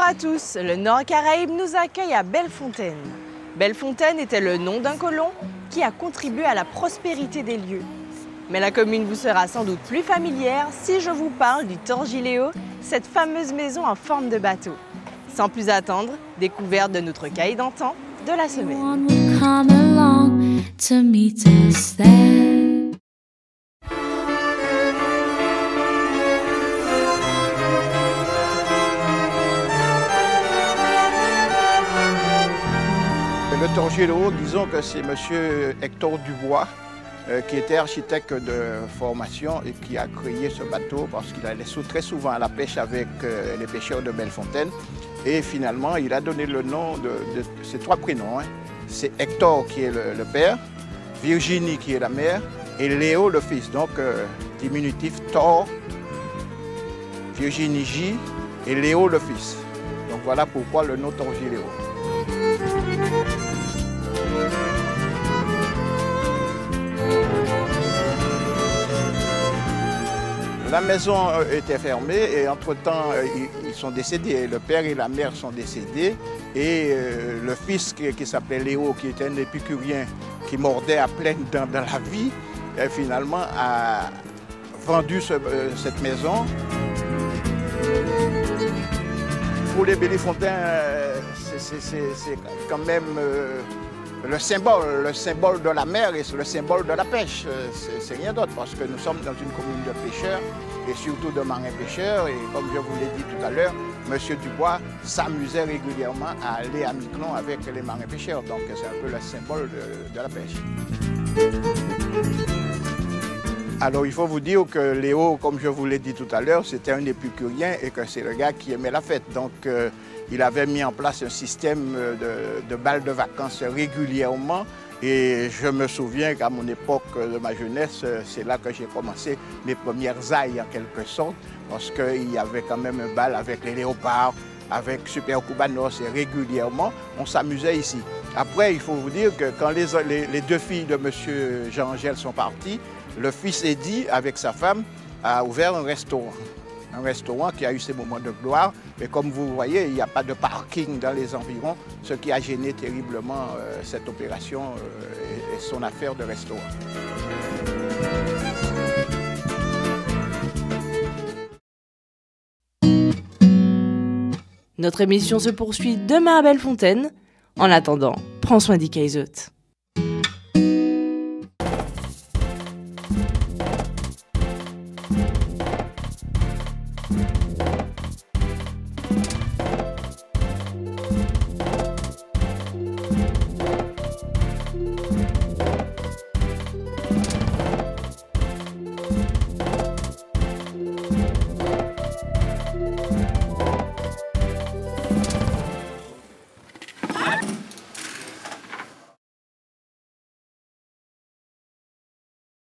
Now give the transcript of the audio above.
à tous, le Nord Caraïbe nous accueille à Bellefontaine. Bellefontaine était le nom d'un colon qui a contribué à la prospérité des lieux. Mais la commune vous sera sans doute plus familière si je vous parle du Torgiléo, cette fameuse maison en forme de bateau. Sans plus attendre, découverte de notre cahier d'antan de la semaine. Le Torgiléo, disons que c'est M. Hector Dubois, qui était architecte de formation et qui a créé ce bateau parce qu'il allait très souvent à la pêche avec les pêcheurs de Bellefontaine. Et finalement, il a donné le nom de ses trois prénoms. C'est Hector qui est le père, Virginie qui est la mère et Léo le fils. Donc diminutif Tor, Virginie J et Léo le fils. Donc voilà pourquoi le nom Torgiléo. La maison était fermée et entre-temps, ils sont décédés. Le père et la mère sont décédés. Et le fils qui s'appelait Léo, qui était un épicurien qui mordait à pleines dents dans la vie, finalement a vendu cette maison. Pour les Bellefontains, c'est quand même le symbole de la mer et le symbole de la pêche. C'est rien d'autre parce que nous sommes dans une commune de pêcheurs et surtout de marins-pêcheurs. Et comme je vous l'ai dit tout à l'heure, M. Dubois s'amusait régulièrement à aller à Miquelon avec les marins-pêcheurs. Donc c'est un peu le symbole de la pêche. Alors il faut vous dire que Léo, comme je vous l'ai dit tout à l'heure, c'était un épicurien et que c'est le gars qui aimait la fête. Donc il avait mis en place un système de balles de vacances régulièrement. Et je me souviens qu'à mon époque de ma jeunesse, c'est là que j'ai commencé mes premières ailles en quelque sorte, parce qu'il y avait quand même un bal avec les léopards, avec Super Cubanos, et régulièrement on s'amusait ici. Après, il faut vous dire que quand les deux filles de M. Jean-Angèle sont parties, le fils Eddy, avec sa femme, a ouvert un restaurant. Un restaurant qui a eu ses moments de gloire. Mais comme vous voyez, il n'y a pas de parking dans les environs, ce qui a gêné terriblement cette opération et son affaire de restaurant. Notre émission se poursuit demain à Bellefontaine. En attendant, prends soin d'Ikaizot.